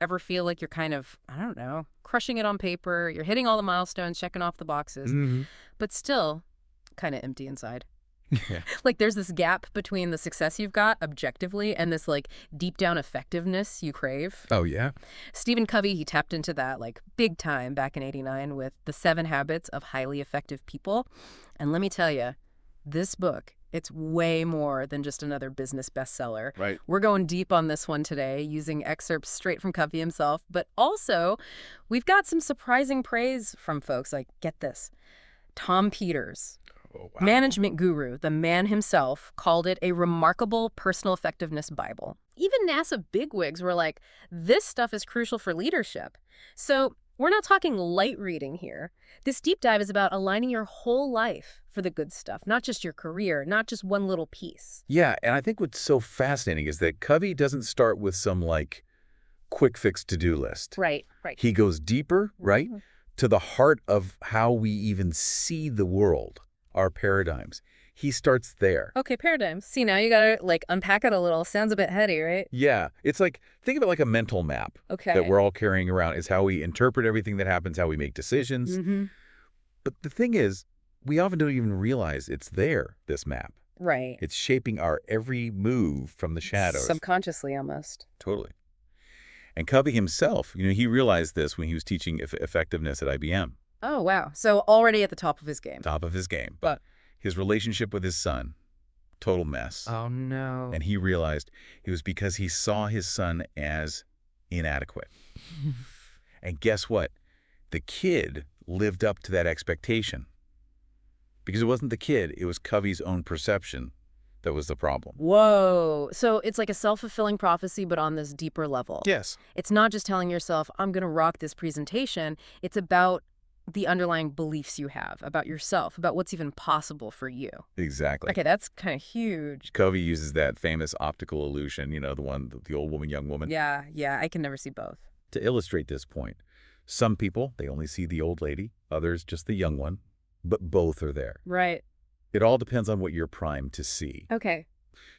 ever feel like you're kind of, I don't know, crushing it on paper, you're hitting all the milestones, checking off the boxes, Hmm. but still kind of empty inside? Yeah. Like there's this gap between the success you've got objectively and this like deep down effectiveness you crave. Oh, yeah? Stephen Covey, he tapped into that like big time back in '89 with The 7 Habits of Highly Effective People. And let me tell you, this book, it's way more than just another business bestseller. Right. We're going deep on this one today, using excerpts straight from Covey himself, but also we've got some surprising praise from folks like, get this, Tom Peters, Oh, wow. management guru, the man himself, called it a remarkable personal effectiveness Bible. Even NASA bigwigs were like, this stuff is crucial for leadership. So we're not talking light reading here. This deep dive is about aligning your whole life for the good stuff, not just your career, not just one little piece. Yeah, and I think what's so fascinating is that Covey doesn't start with some, like, quick fix to-do list. Right. He goes deeper, right, Mhm. to the heart of how we even see the world, our paradigms. He starts there. Okay, paradigms. See, now you gotta like unpack it a little. Sounds a bit heady, right? Yeah, it's like, think of it like a mental map Okay. that we're all carrying around. Is how we interpret everything that happens, how we make decisions. Mm-hmm. But the thing is, we often don't even realize it's there, this map. Right. It's shaping our every move from the shadows. Subconsciously, almost. Totally. And Covey himself, he realized this when he was teaching effectiveness at IBM, Oh, wow. So already at the top of his game. top of his game. But his relationship with his son, total mess. Oh, no. And he realized it was because he saw his son as inadequate. And guess what? The kid lived up to that expectation. Because it wasn't the kid, it was Covey's own perception that was the problem. Whoa. So it's like a self-fulfilling prophecy, but on this deeper level. Yes. It's not just telling yourself, I'm going to rock this presentation. It's about the underlying beliefs you have about yourself, about what's even possible for you. Exactly. Okay, that's kind of huge. Covey uses that famous optical illusion, the old woman, young woman, Yeah, I can never see both. to illustrate this point. Some people, they only see the old lady, others just the young one, but both are there. Right. It all depends on what you're primed to see. Okay.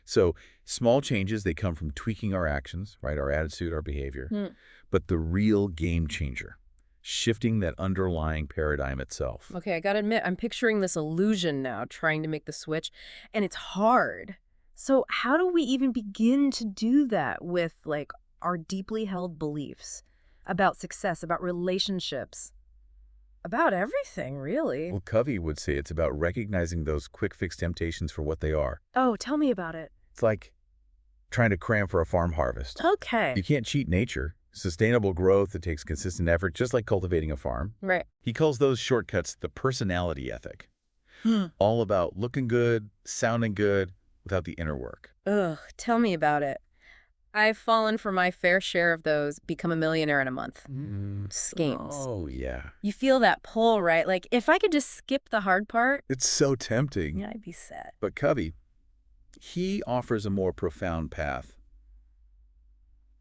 So small changes, they come from tweaking our actions, right? Our attitude, our behavior. Hmm. But the real game changer, shifting that underlying paradigm itself. Okay, I gotta admit, I'm picturing this illusion now, trying to make the switch, and it's hard. So how do we even begin to do that with, like, our deeply held beliefs about success, about relationships, about everything, really? Well, Covey would say it's about recognizing those quick fix temptations for what they are. Oh, tell me about it. It's like trying to cram for a farm harvest. Okay. You can't cheat nature. Sustainable growth, it takes consistent effort, just like cultivating a farm. Right. He calls those shortcuts the personality ethic. All about looking good, sounding good, without the inner work. Ugh, tell me about it. I've fallen for my fair share of those become a millionaire in a month schemes. Oh, yeah. You feel that pull, right? Like, if I could just skip the hard part, It's so tempting. yeah, I'd be set. But Covey, he offers a more profound path,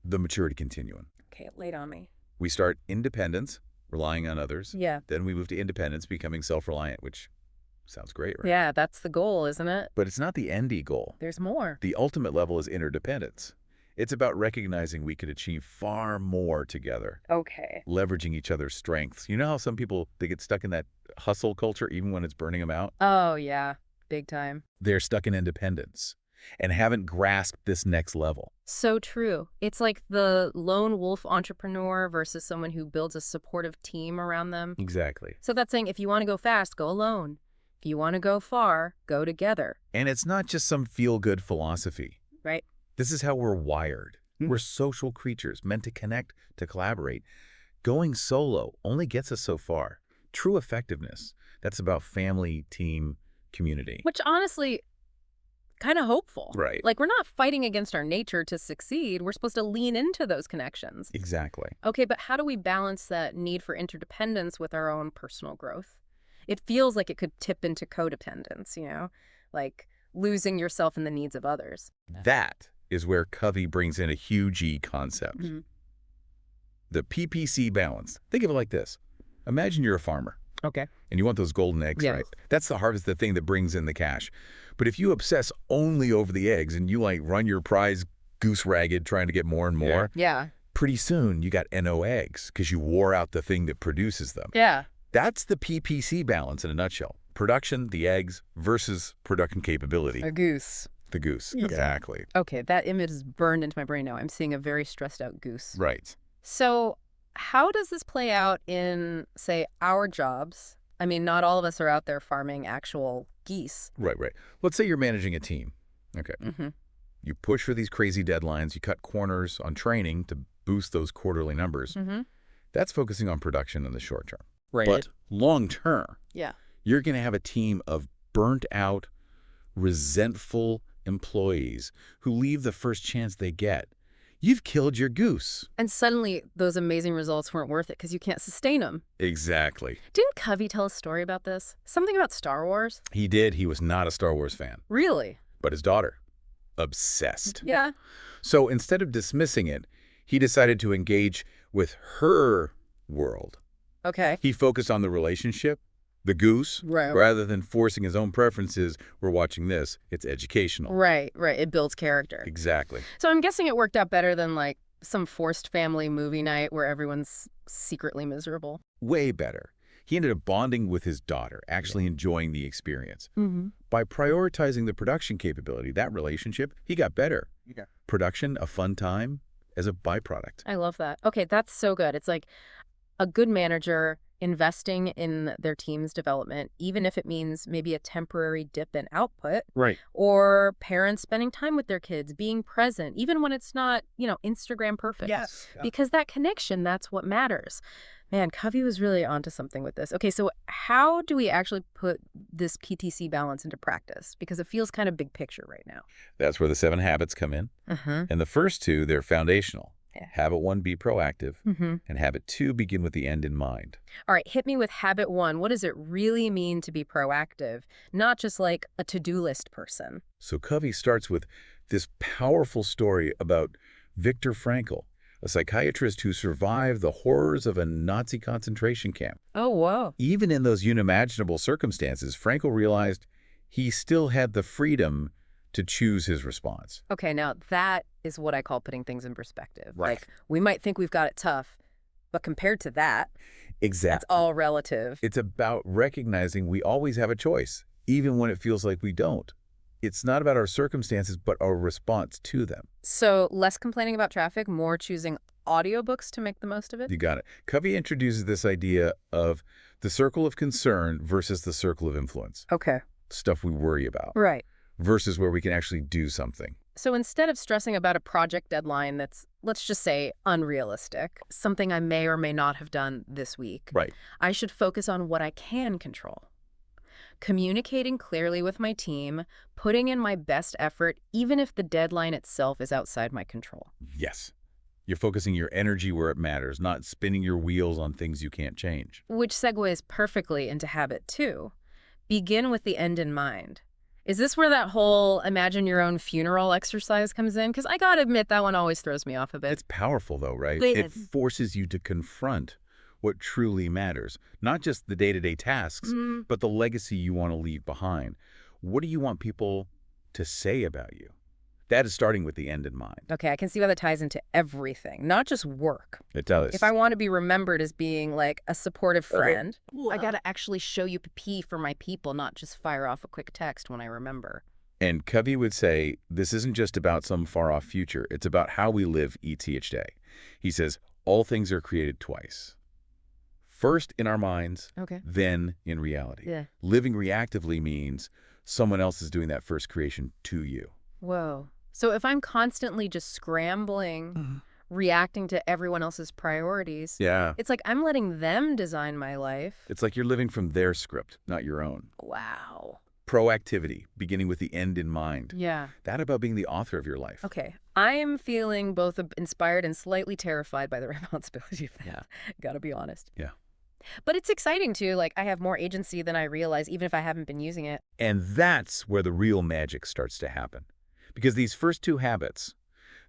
the maturity continuum. Okay, lay it on me. We start independence, relying on others. Yeah. Then we move to independence, becoming self-reliant, which sounds great, right? Yeah, that's the goal, isn't it? But it's not the end goal. There's more. The ultimate level is interdependence. It's about recognizing we could achieve far more together, Okay. leveraging each other's strengths. You know how some people, they get stuck in that hustle culture even when it's burning them out? Oh, yeah. Big time. They're stuck in independence and haven't grasped this next level. So true. It's like the lone wolf entrepreneur versus someone who builds a supportive team around them. Exactly. So that's saying if you want to go fast, go alone. If you want to go far, go together. And it's not just some feel-good philosophy. Right? This is how we're wired. We're social creatures meant to connect, to collaborate. Going solo only gets us so far. True effectiveness, that's about family, team, community. Which honestly, kind of hopeful. Right. Like, we're not fighting against our nature to succeed. We're supposed to lean into those connections. Exactly. Okay, but how do we balance that need for interdependence with our own personal growth? It feels like it could tip into codependence, like losing yourself in the needs of others. That is where Covey brings in a huge E concept. Mhm. The PPC balance. Think of it like this. Imagine you're a farmer. Okay. And you want those golden eggs, Yes. right? That's the harvest, the thing that brings in the cash. But if you obsess only over the eggs and you run your prize goose ragged trying to get more and more, Yeah. pretty soon you got NO eggs because you wore out the thing that produces them. Yeah. That's the PPC balance in a nutshell. Production, the eggs, versus production capability, A goose. the goose. Yeah. Exactly. Okay, that image is burned into my brain now. I'm seeing a very stressed out goose. Right. So how does this play out in, say, our jobs? I mean, not all of us are out there farming actual geese. Right. Let's say you're managing a team. Okay. Mm-hmm. You push for these crazy deadlines. You cut corners on training to boost those quarterly numbers. Mm-hmm. That's focusing on production in the short term. Right. But long term, Yeah. you're going to have a team of burnt out, resentful employees who leave the first chance they get. You've killed your goose. And suddenly those amazing results weren't worth it because you can't sustain them. Exactly. Didn't Covey tell a story about this? Something about Star Wars? He did. He was not a Star Wars fan. Really? But his daughter, obsessed. Yeah. So instead of dismissing it, he decided to engage with her world. Okay. He focused on the relationship, the goose, Right. rather than forcing his own preferences. We're watching this. It's educational. Right. It builds character. Exactly. So I'm guessing it worked out better than like some forced family movie night where everyone's secretly miserable. Way better. He ended up bonding with his daughter, actually enjoying the experience. Mm-hmm. By prioritizing the production capability, that relationship, he got better. Yeah. Production, a fun time, as a byproduct. I love that. Okay, that's so good. It's like a good manager investing in their team's development, even if it means maybe a temporary dip in output, Right. or parents spending time with their kids, being present, even when it's not, Instagram perfect. Yes. Because that connection, that's what matters. Man, Covey was really onto something with this. Okay, so how do we actually put this PTC balance into practice? Because it feels kind of big picture right now. That's where the 7 habits come in. Uh-huh. And the first 2, they're foundational. Yeah. Habit 1, be proactive. Mm-hmm. And habit 2, begin with the end in mind. All right, hit me with habit 1. What does it really mean to be proactive? Not just like a to-do list person. So Covey starts with this powerful story about Viktor Frankl, a psychiatrist who survived the horrors of a Nazi concentration camp. Oh, whoa. Even in those unimaginable circumstances, Frankl realized he still had the freedom to choose his response. Okay, now that is what I call putting things in perspective. Right. Like, we might think we've got it tough, but compared to that, Exactly. that's all relative. It's about recognizing we always have a choice, even when it feels like we don't. It's not about our circumstances, but our response to them. So less complaining about traffic, more choosing audiobooks to make the most of it? You got it. Covey introduces this idea of the circle of concern versus the circle of influence. Okay. Stuff we worry about Right. versus where we can actually do something. So instead of stressing about a project deadline that's, let's just say, unrealistic, something I may or may not have done this week, Right. I should focus on what I can control. Communicating clearly with my team, putting in my best effort, even if the deadline itself is outside my control. Yes. You're focusing your energy where it matters, not spinning your wheels on things you can't change. Which segues perfectly into habit 2. Begin with the end in mind. Is this where that whole imagine your own funeral exercise comes in? Because I gotta admit, that one always throws me off a bit. It's powerful, though, right? It It is. forces you to confront what truly matters, not just the day-to-day tasks, but the legacy you want to leave behind. What do you want people to say about you? That is starting with the end in mind. Okay, I can see how that ties into everything, not just work. It does. If I want to be remembered as being like a supportive friend, I gotta actually show you pee for my people, not just fire off a quick text when I remember. And Covey would say, this isn't just about some far-off future. It's about how we live each day. He says, all things are created twice. First in our minds, Okay. then in reality. Yeah. Living reactively means someone else is doing that first creation to you. Whoa. So if I'm constantly just scrambling, reacting to everyone else's priorities, Yeah. it's like I'm letting them design my life. It's like you're living from their script, not your own. Wow. Proactivity, beginning with the end in mind. Yeah. That about being the author of your life. Okay. I am feeling both inspired and slightly terrified by the responsibility of that. Yeah. Gotta be honest. Yeah. But it's exciting too. Like, I have more agency than I realize, even if I haven't been using it. And that's where the real magic starts to happen. Because these first 2 habits,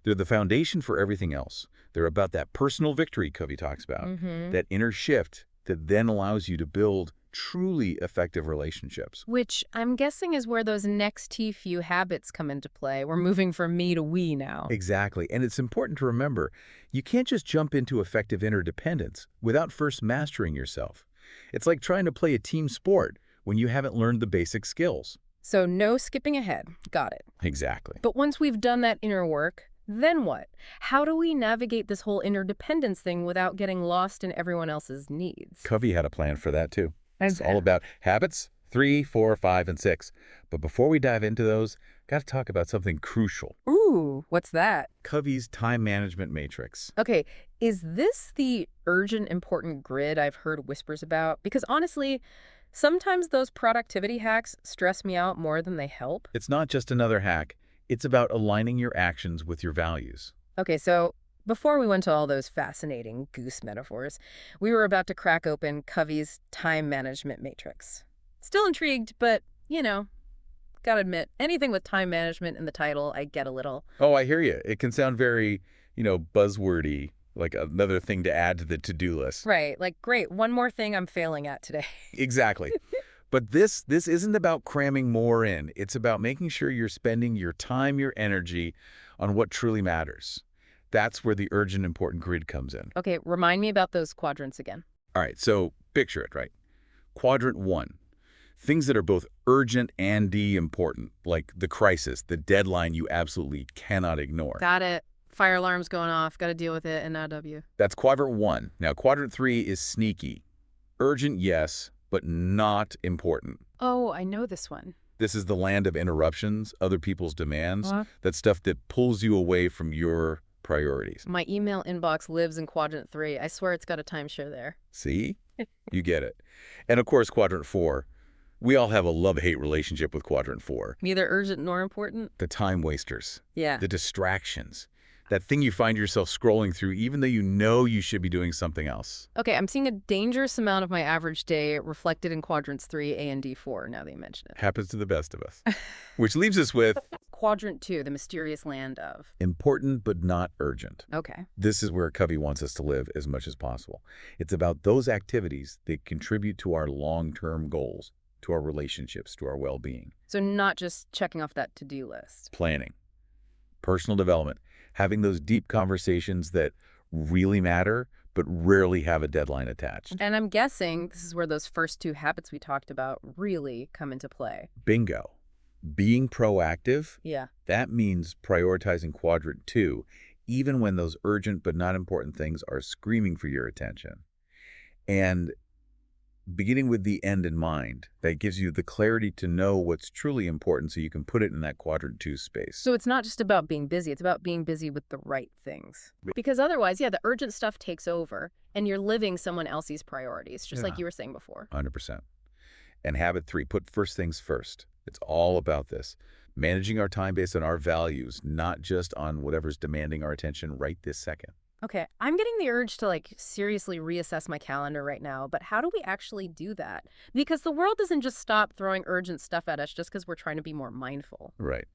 they're the foundation for everything else. They're about that personal victory Covey talks about, Mm-hmm. that inner shift that then allows you to build truly effective relationships. Which I'm guessing is where those next few habits come into play. We're moving from me to we now. Exactly. And it's important to remember, you can't just jump into effective interdependence without first mastering yourself. It's like trying to play a team sport when you haven't learned the basic skills. So no skipping ahead. Got it. Exactly. But once we've done that inner work, then what? How do we navigate this whole interdependence thing without getting lost in everyone else's needs? Covey had a plan for that too. It's all about habits, 3, 4, 5, and 6. But before we dive into those, got to talk about something crucial. Ooh, what's that? Covey's time management matrix. Okay, is this the urgent, important grid I've heard whispers about? Because honestly, sometimes those productivity hacks stress me out more than they help. It's not just another hack. It's about aligning your actions with your values. Okay, so before we went to all those fascinating goose metaphors, we were about to crack open Covey's time management matrix. Still intrigued, but, gotta admit, anything with time management in the title, I get a little. Oh, I hear you. It can sound very, buzzwordy, like another thing to add to the to-do list. Right, like, great, one more thing I'm failing at today. Exactly. But this isn't about cramming more in. It's about making sure you're spending your time, your energy on what truly matters. That's where the urgent, important grid comes in. Okay, remind me about those quadrants again. All right, so picture it, right? Quadrant 1, things that are both urgent and important, like the crisis, the deadline you absolutely cannot ignore. Got it. Fire alarm's going off. Got to deal with it, and now W. That's quadrant 1. Now, quadrant 3 is sneaky. Urgent, yes, but not important. Oh, I know this one. This is the land of interruptions, other people's demands, What? that stuff that pulls you away from your priorities. My email inbox lives in quadrant 3. I swear it's got a timeshare there. See? You get it. And of course, quadrant 4. We all have a love-hate relationship with quadrant 4. Neither urgent nor important? The time wasters, Yeah. the distractions, that thing you find yourself scrolling through even though you know you should be doing something else. Okay, I'm seeing a dangerous amount of my average day reflected in quadrants 3, A, and D4, now that you mention it. Happens to the best of us. Which leaves us with Quadrant 2, the mysterious land of. important but not urgent. Okay. This is where Covey wants us to live as much as possible. It's about those activities that contribute to our long-term goals, to our relationships, to our well-being. So not just checking off that to-do list. Planning, personal development, having those deep conversations that really matter but rarely have a deadline attached. And I'm guessing this is where those first 2 habits we talked about really come into play. Bingo. Being proactive, Yeah. that means prioritizing quadrant 2, even when those urgent but not important things are screaming for your attention. And beginning with the end in mind, that gives you the clarity to know what's truly important so you can put it in that quadrant 2 space. So it's not just about being busy, it's about being busy with the right things. Because otherwise, yeah, the urgent stuff takes over and you're living someone else's priorities, just like Yeah. you were saying before. 100%. And habit 3, put first things first. It's all about this. Managing our time based on our values, not just on whatever's demanding our attention right this second. Okay, I'm getting the urge to seriously reassess my calendar right now, but how do we actually do that? Because the world doesn't just stop throwing urgent stuff at us just because we're trying to be more mindful. Right.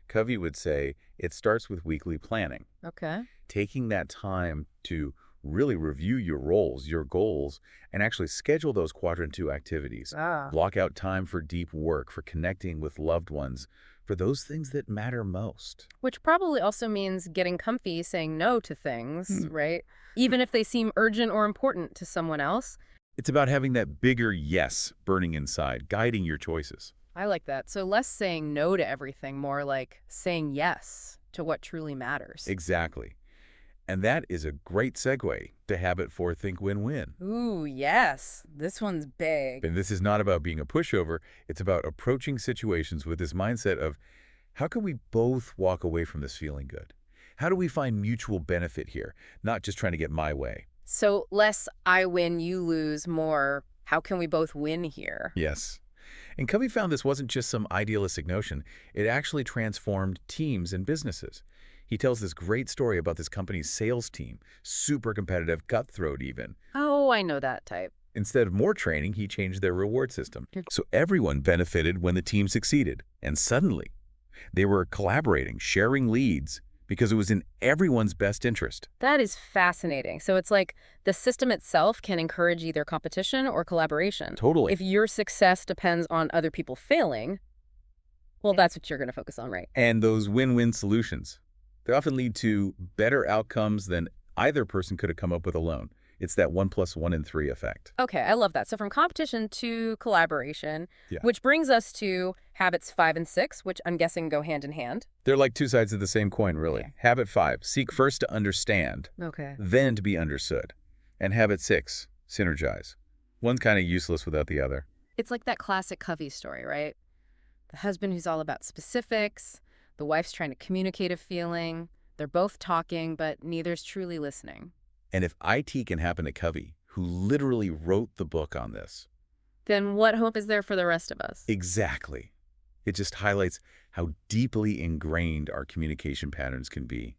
Covey would say it starts with weekly planning. Okay. Taking that time to really review your roles, your goals, and actually schedule those quadrant 2 activities. Ah. Block out time for deep work, for connecting with loved ones, for those things that matter most. Which probably also means getting comfy saying no to things, right? Even if they seem urgent or important to someone else. It's about having that bigger yes burning inside, guiding your choices. I like that. So less saying no to everything, more like saying yes to what truly matters. Exactly. And that is a great segue to habit 4, think win-win. Ooh, yes. This one's big. And this is not about being a pushover. It's about approaching situations with this mindset of, how can we both walk away from this feeling good? How do we find mutual benefit here, not just trying to get my way? So less I win, you lose, more how can we both win here? Yes. And Covey found this wasn't just some idealistic notion. It actually transformed teams and businesses. He tells this great story about this company's sales team, super competitive, cutthroat even. Oh, I know that type. Instead of more training, he changed their reward system. So everyone benefited when the team succeeded. And suddenly, they were collaborating, sharing leads, because it was in everyone's best interest. That is fascinating. So it's like the system itself can encourage either competition or collaboration. Totally. If your success depends on other people failing, well, that's what you're going to focus on, right? And those win-win solutions, they often lead to better outcomes than either person could have come up with alone. It's that 1 + 1 = 3 effect. Okay, I love that. So from competition to collaboration, Yeah. which brings us to habits 5 and 6, which I'm guessing go hand in hand. They're like two sides of the same coin, really. Okay. Habit 5, seek first to understand, Okay. then to be understood. And habit 6, synergize. One's kind of useless without the other. It's like that classic Covey story, right? The husband who's all about specifics, the wife's trying to communicate a feeling. They're both talking, but neither's truly listening. And if IT can happen to Covey, who literally wrote the book on this. Then what hope is there for the rest of us? Exactly. It just highlights how deeply ingrained our communication patterns can be.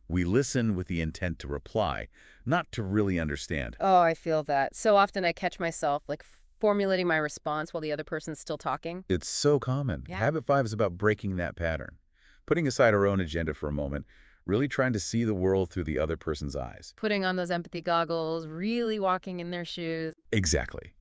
We listen with the intent to reply, not to really understand. Oh, I feel that. So often I catch myself like formulating my response while the other person's still talking. It's so common. Yeah. Habit 5 is about breaking that pattern, putting aside our own agenda for a moment, really trying to see the world through the other person's eyes. Putting on those empathy goggles, really walking in their shoes. Exactly.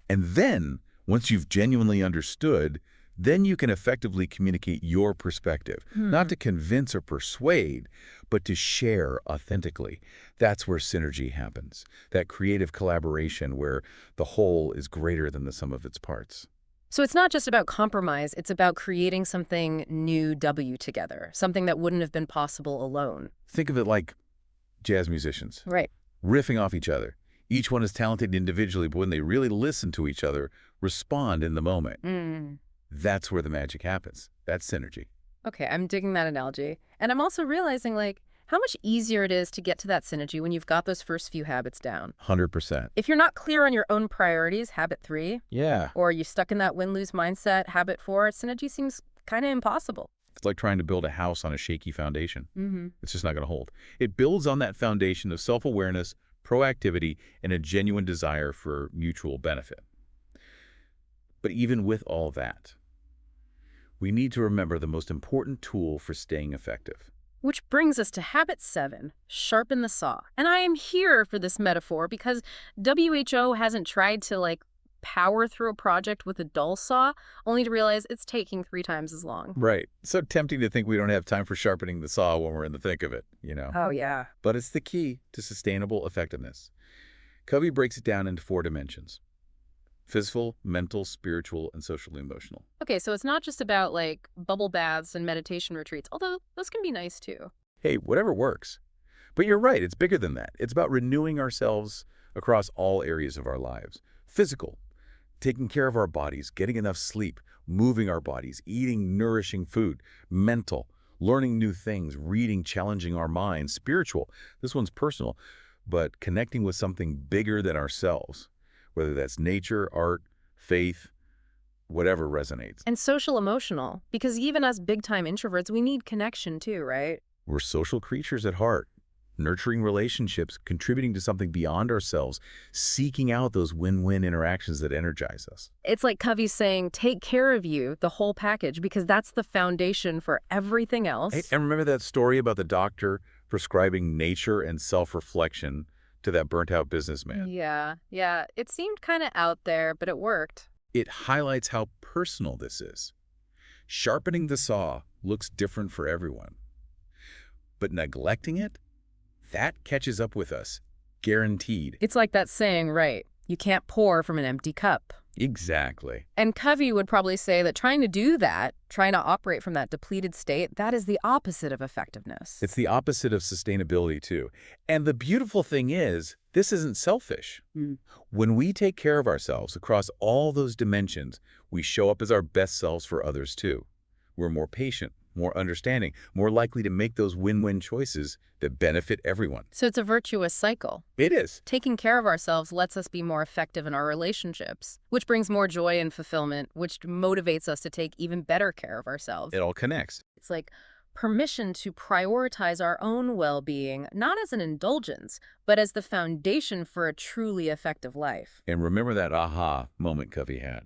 And then, once you've genuinely understood, then you can effectively communicate your perspective, not to convince or persuade, but to share authentically. That's where synergy happens, that creative collaboration where the whole is greater than the sum of its parts. So it's not just about compromise, it's about creating something new W together, something that wouldn't have been possible alone. Think of it like jazz musicians, Right. riffing off each other. Each one is talented individually, but when they really listen to each other, respond in the moment. That's where the magic happens. That's synergy. Okay, I'm digging that analogy. And I'm also realizing, like, how much easier it is to get to that synergy when you've got those first few habits down. 100%. If you're not clear on your own priorities, habit 3, Yeah. or you're stuck in that win-lose mindset, habit 4, synergy seems kind of impossible. It's like trying to build a house on a shaky foundation. Mm-hmm. It's just not going to hold. It builds on that foundation of self-awareness, proactivity, and a genuine desire for mutual benefit. But even with all that, we need to remember the most important tool for staying effective. Which brings us to habit 7, sharpen the saw. And I am here for this metaphor because WHO hasn't tried to, like, power through a project with a dull saw, only to realize it's taking 3 times as long. Right. So tempting to think we don't have time for sharpening the saw when we're in the thick of it, you know? Oh, yeah. But it's the key to sustainable effectiveness. Covey breaks it down into 4 dimensions: physical, mental, spiritual, and social emotional. Okay, so it's not just about, like, bubble baths and meditation retreats, although those can be nice too. Hey, whatever works. But you're right, it's bigger than that. It's about renewing ourselves across all areas of our lives. Physical, taking care of our bodies, getting enough sleep, moving our bodies, eating nourishing food. Mental, learning new things, reading, challenging our minds. Spiritual, this one's personal, but connecting with something bigger than ourselves, whether that's nature, art, faith, whatever resonates. And social emotional, because even us big-time introverts, we need connection too, right? We're social creatures at heart, nurturing relationships, contributing to something beyond ourselves, seeking out those win-win interactions that energize us. It's like Covey's saying, take care of you, the whole package, because that's the foundation for everything else. Hey, and remember that story about the doctor prescribing nature and self-reflection to that burnt-out businessman? Yeah. It seemed kind of out there, but it worked. It highlights how personal this is. Sharpening the saw looks different for everyone. But neglecting it, that catches up with us, guaranteed. It's like that saying, right? You can't pour from an empty cup. Exactly. And Covey would probably say that trying to do that, trying to operate from that depleted state, that is the opposite of effectiveness. It's the opposite of sustainability, too. And the beautiful thing is, this isn't selfish. When we take care of ourselves across all those dimensions, we show up as our best selves for others, too. We're more patient, more understanding, more likely to make those win-win choices that benefit everyone. So it's a virtuous cycle. It is. Taking care of ourselves lets us be more effective in our relationships, which brings more joy and fulfillment, which motivates us to take even better care of ourselves. It all connects. It's like permission to prioritize our own well-being, not as an indulgence, but as the foundation for a truly effective life. And remember that aha moment Covey had,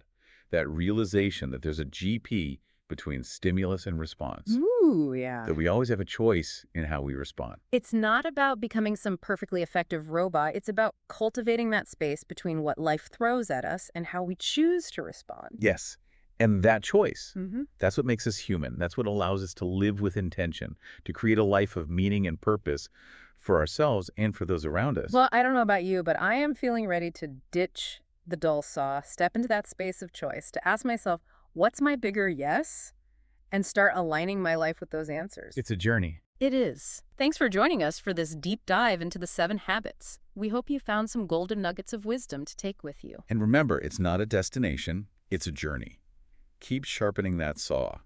that realization that there's a GP between stimulus and response. Ooh, yeah. That we always have a choice in how we respond. It's not about becoming some perfectly effective robot. It's about cultivating that space between what life throws at us and how we choose to respond. Yes. And that choice, Mm-hmm. that's what makes us human. That's what allows us to live with intention, to create a life of meaning and purpose for ourselves and for those around us. Well, I don't know about you, but I am feeling ready to ditch the dull saw, step into that space of choice, to ask myself, what's my bigger yes? And start aligning my life with those answers. It's a journey. It is. Thanks for joining us for this deep dive into the 7 habits. We hope you found some golden nuggets of wisdom to take with you. And remember, it's not a destination, it's a journey. Keep sharpening that saw.